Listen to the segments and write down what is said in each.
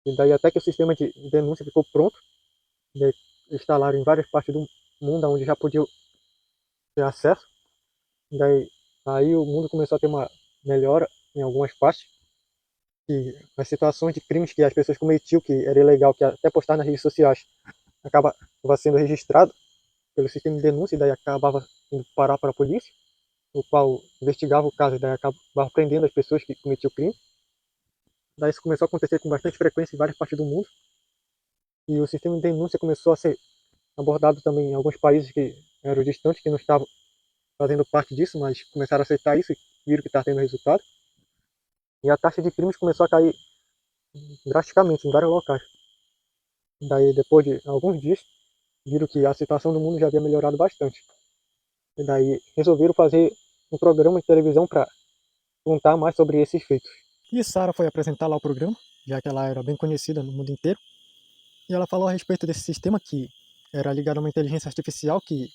E daí até que o sistema de denúncia ficou pronto, daí instalaram em várias partes do mundo onde já podia ter acesso. Daí aí o mundo começou a ter uma melhora em algumas partes. E as situações de crimes que as pessoas cometiam, que era ilegal, que até postar nas redes sociais, acabava sendo registrado pelo sistema de denúncia e daí acabava indo parar para a polícia, o qual investigava o caso e daí acabava prendendo as pessoas que cometiam o crime. Daí isso começou a acontecer com bastante frequência em várias partes do mundo. E o sistema de denúncia começou a ser abordado também em alguns países que eram distantes, que não estavam fazendo parte disso, mas começaram a aceitar isso e viram que está tendo resultado. E a taxa de crimes começou a cair drasticamente em vários locais. Daí, depois de alguns dias, viram que a situação do mundo já havia melhorado bastante. E daí resolveram fazer um programa de televisão para contar mais sobre esses feitos. E Sarah foi apresentar lá o programa, já que ela era bem conhecida no mundo inteiro, e ela falou a respeito desse sistema que era ligado a uma inteligência artificial que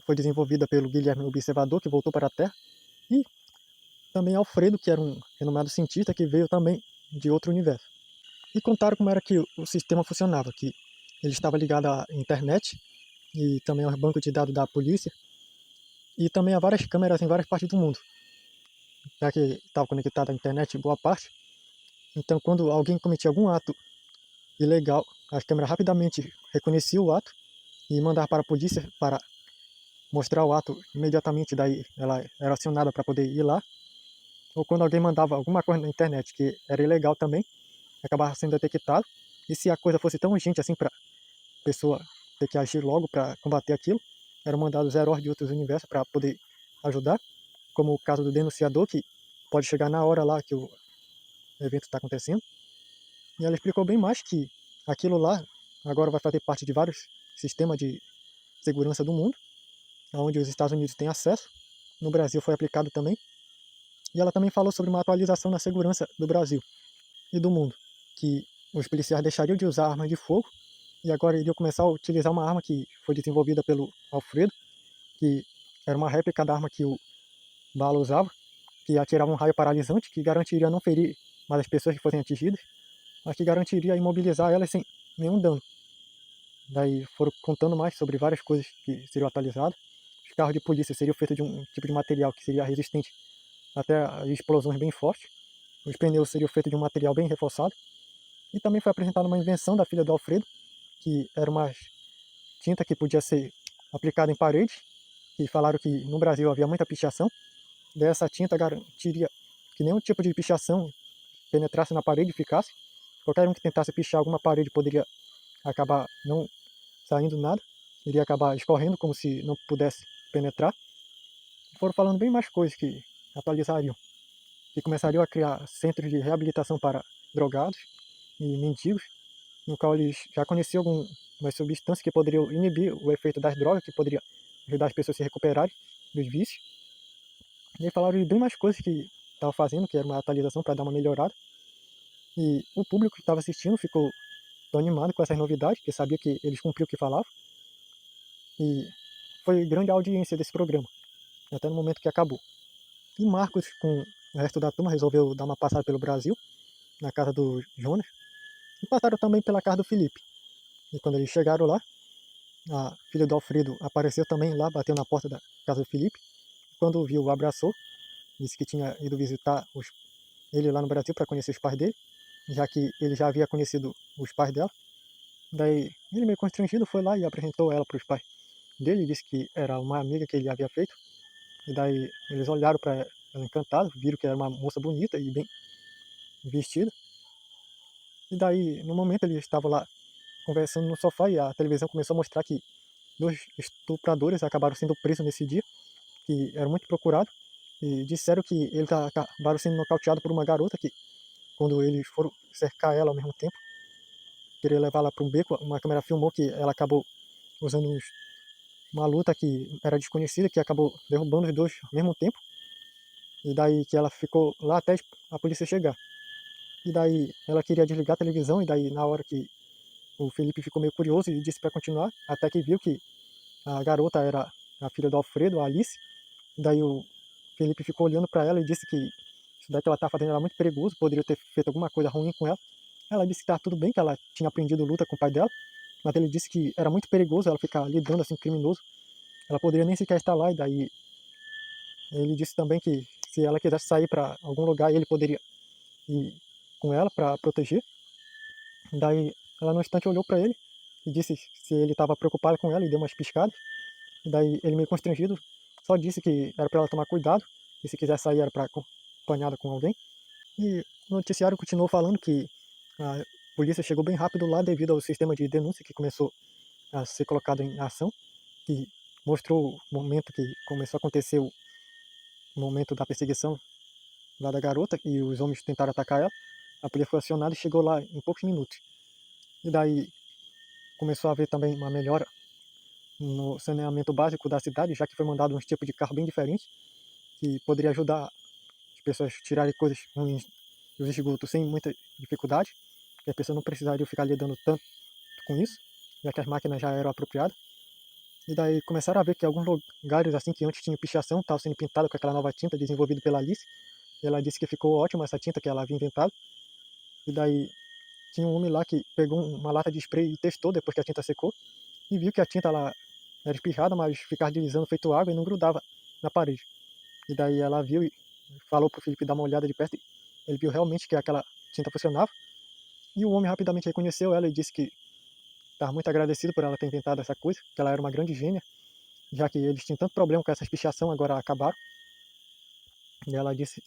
foi desenvolvida pelo Guilherme Observador, que voltou para a Terra, e também Alfredo, que era um renomado cientista que veio também de outro universo. E contaram como era que o sistema funcionava, que ele estava ligado à internet e também ao banco de dados da polícia e também a várias câmeras em várias partes do mundo, já que estava conectado à internet em boa parte. Então, quando alguém cometia algum ato ilegal, as câmeras rapidamente reconheciam o ato e mandavam para a polícia para mostrar o ato imediatamente, daí ela era acionada para poder ir lá. Ou quando alguém mandava alguma coisa na internet que era ilegal também, acabava sendo detectado. E se a coisa fosse tão urgente assim para a pessoa ter que agir logo para combater aquilo, eram mandados heróis de outros universos para poder ajudar, como o caso do denunciador, que pode chegar na hora lá que o evento está acontecendo. E ela explicou bem mais que aquilo lá agora vai fazer parte de vários sistemas de segurança do mundo, onde os Estados Unidos têm acesso. No Brasil foi aplicado também. E ela também falou sobre uma atualização na segurança do Brasil e do mundo, que os policiais deixariam de usar armas de fogo e agora iriam começar a utilizar uma arma que foi desenvolvida pelo Alfredo, que era uma réplica da arma que o Bala usava, que atirava um raio paralisante que garantiria não ferir mais as pessoas que fossem atingidas, mas que garantiria imobilizar elas sem nenhum dano. Daí foram contando mais sobre várias coisas que seriam atualizadas. Os carros de polícia seriam feitos de um tipo de material que seria resistente até a explosões bem fortes. Os pneus seriam feitos de um material bem reforçado. E também foi apresentada uma invenção da filha do Alfredo, que era uma tinta que podia ser aplicada em paredes, que falaram que no Brasil havia muita pichação. Daí essa tinta garantiria que nenhum tipo de pichação penetrasse na parede e ficasse. Qualquer um que tentasse pichar alguma parede poderia acabar não saindo nada, iria acabar escorrendo como se não pudesse penetrar. Foram falando bem mais coisas que atualizariam, que começariam a criar centros de reabilitação para drogados e mendigos, no qual eles já conheciam algumas substâncias que poderiam inibir o efeito das drogas, que poderia ajudar as pessoas a se recuperarem dos vícios. E aí falaram de bem mais coisas que estava fazendo, que era uma atualização para dar uma melhorada. E o público que estava assistindo ficou tão animado com essas novidades, porque sabia que eles cumpriam o que falavam. E foi grande a audiência desse programa, até no momento que acabou. E Marcos, com o resto da turma, resolveu dar uma passada pelo Brasil, na casa do Jonas, e passaram também pela casa do Felipe. E quando eles chegaram lá, a filha do Alfredo apareceu também lá, bateu na porta da casa do Felipe. Quando viu, abraçou, disse que tinha ido visitar ele lá no Brasil para conhecer os pais dele, já que ele já havia conhecido os pais dela. Daí, ele meio constrangido foi lá e apresentou ela para os pais dele, disse que era uma amiga que ele havia feito. E daí eles olharam para ela encantados, viram que era uma moça bonita e bem vestida. E daí, no momento, eles estavam lá conversando no sofá e a televisão começou a mostrar que dois estupradores acabaram sendo presos nesse dia, que era muito procurado. E disseram que eles acabaram sendo nocauteados por uma garota que, quando eles foram cercar ela ao mesmo tempo, querer levá-la para um beco, uma câmera filmou que ela acabou usando uma luta que era desconhecida, que acabou derrubando os dois ao mesmo tempo. E daí que ela ficou lá até a polícia chegar. E daí ela queria desligar a televisão, e daí na hora que o Felipe ficou meio curioso e disse para continuar, até que viu que a garota era a filha do Alfredo, a Alice. E daí o Felipe ficou olhando para ela e disse que isso daí que ela estava fazendo era muito perigoso, poderia ter feito alguma coisa ruim com ela. Ela disse que estava tudo bem, que ela tinha aprendido luta com o pai dela, mas ele disse que era muito perigoso ela ficar lidando assim com criminoso. Ela poderia nem sequer estar lá, e daí ele disse também que se ela quisesse sair para algum lugar, ele poderia ir com ela para proteger. Daí ela no instante olhou para ele e disse se ele estava preocupado com ela e deu umas piscadas. E daí ele meio constrangido só disse que era para ela tomar cuidado e se quiser sair era para acompanhada com alguém. E o noticiário continuou falando que a polícia chegou bem rápido lá devido ao sistema de denúncia que começou a ser colocado em ação, que mostrou o momento que começou a acontecer o momento da perseguição lá da garota e os homens tentaram atacar ela. A polícia foi acionada e chegou lá em poucos minutos. E daí começou a haver também uma melhora no saneamento básico da cidade, já que foi mandado uns tipos de carro bem diferentes, que poderia ajudar as pessoas a tirarem coisas ruins dos esgotos sem muita dificuldade, que as pessoas não precisariam ficar lidando tanto com isso, já que as máquinas já eram apropriadas. E daí começaram a ver que alguns lugares assim que antes tinham pichação estavam sendo pintados com aquela nova tinta desenvolvida pela Alice. E ela disse que ficou ótima essa tinta que ela havia inventado. E daí tinha um homem lá que pegou uma lata de spray e testou depois que a tinta secou. E viu que a tinta ela era espirrada, mas ficava deslizando feito água e não grudava na parede. E daí ela viu e falou pro Felipe dar uma olhada de perto. Ele viu realmente que aquela tinta funcionava. E o homem rapidamente reconheceu ela e disse que estava muito agradecido por ela ter inventado essa coisa, que ela era uma grande gênia, já que eles tinham tanto problema com essas pichação, agora acabaram. E ela disse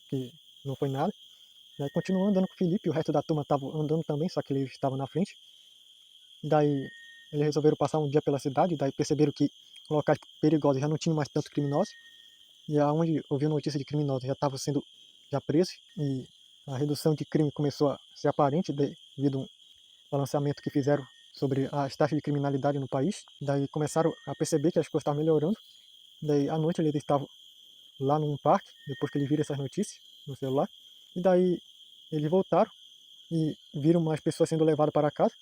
que não foi nada. E aí continuou andando com o Felipe, o resto da turma estava andando também, só que eles estavam na frente. Daí eles resolveram passar um dia pela cidade, daí perceberam que locais perigosos já não tinham mais tanto criminosos. E aonde ouviu notícia de criminosos já estavam sendo já presos. E a redução de crime começou a ser aparente devido a um balanceamento que fizeram sobre as taxas de criminalidade no país. Daí começaram a perceber que as coisas estavam melhorando. Daí à noite eles estavam lá num parque, depois que eles viram essas notícias no celular. E daí eles voltaram e viram umas pessoas sendo levadas para casa.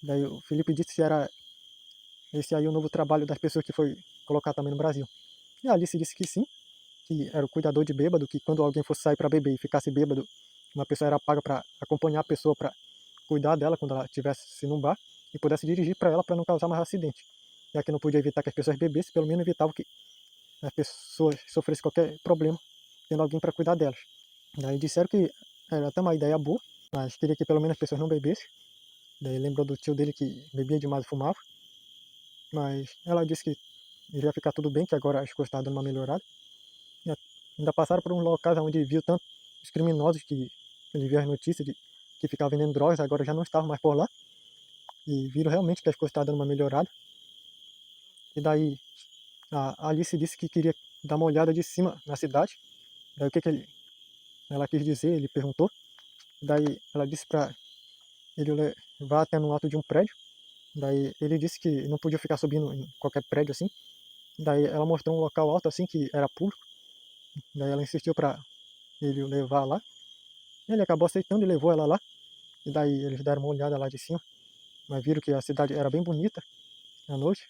Daí o Felipe disse que era esse aí o novo trabalho das pessoas que foi colocado também no Brasil. E a Alice disse que sim, que era o cuidador de bêbado, que quando alguém fosse sair para beber e ficasse bêbado, uma pessoa era paga para acompanhar a pessoa para cuidar dela quando ela estivesse num bar e pudesse dirigir para ela para não causar mais acidente. Já que não podia evitar que as pessoas bebessem, pelo menos evitava que as pessoas sofressem qualquer problema tendo alguém para cuidar delas. Daí disseram que era até uma ideia boa, mas queria que pelo menos as pessoas não bebessem. Daí lembrou do tio dele que bebia demais e fumava. Mas ela disse que iria ficar tudo bem, que agora as coisas estavam dando uma melhorada. E ainda passaram por um local onde viu tanto os criminosos que ele viu as notícias de que ficavam vendendo drogas, agora já não estavam mais por lá. E viram realmente que as coisas estavam dando uma melhorada. E daí a Alice disse que queria dar uma olhada de cima na cidade. Daí o que ela quis dizer, ele perguntou. Daí ela disse para ele levar até no alto de um prédio. Daí ele disse que não podia ficar subindo em qualquer prédio assim. Daí ela mostrou um local alto assim que era público. Daí ela insistiu para ele levar lá. Ele acabou aceitando e levou ela lá. E daí eles deram uma olhada lá de cima. Mas viram que a cidade era bem bonita à noite.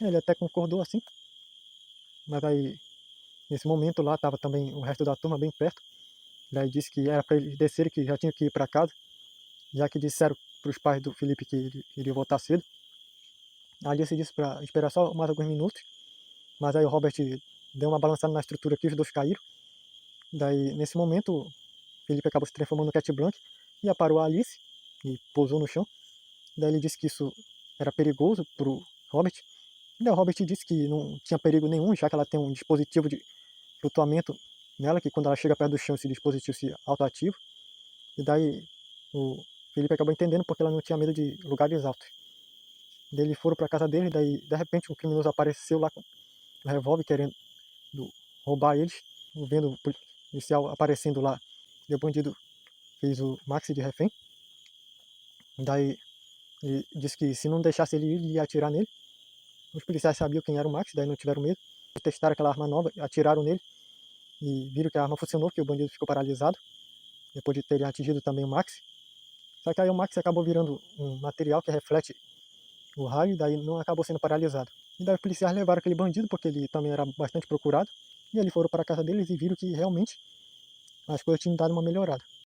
Ele até concordou assim. Mas aí, nesse momento lá, estava também o resto da turma bem perto. Daí disse que era para eles descerem, que já tinha que ir para casa. Já que disseram para os pais do Felipe que ele iria voltar cedo. A Alice disse para esperar só mais alguns minutos. Mas aí o Robert deu uma balançada na estrutura que os dois caíram. Daí, nesse momento, o Felipe acabou se transformando no Cat Blanc e aparou a Alice e pousou no chão. Daí ele disse que isso era perigoso para o Robert. E daí o Robert disse que não tinha perigo nenhum, já que ela tem um dispositivo de flutuamento nela, que quando ela chega perto do chão, esse dispositivo se autoativa. E daí o Felipe acabou entendendo porque ela não tinha medo de lugares altos. Daí eles foram para a casa dele, daí de repente um criminoso apareceu lá com um revólver querendo roubar eles, vendo o policial aparecendo lá. E o bandido fez o Max de refém. Daí ele disse que se não deixasse ele ir, ele ia atirar nele. Os policiais sabiam quem era o Max, daí não tiveram medo. Testaram aquela arma nova, atiraram nele e viram que a arma funcionou, que o bandido ficou paralisado, depois de terem atingido também o Max. Só que aí o Max acabou virando um material que reflete o raio, e daí não acabou sendo paralisado. E daí os policiais levaram aquele bandido, porque ele também era bastante procurado, e eles foram para a casa deles e viram que realmente as coisas tinham dado uma melhorada.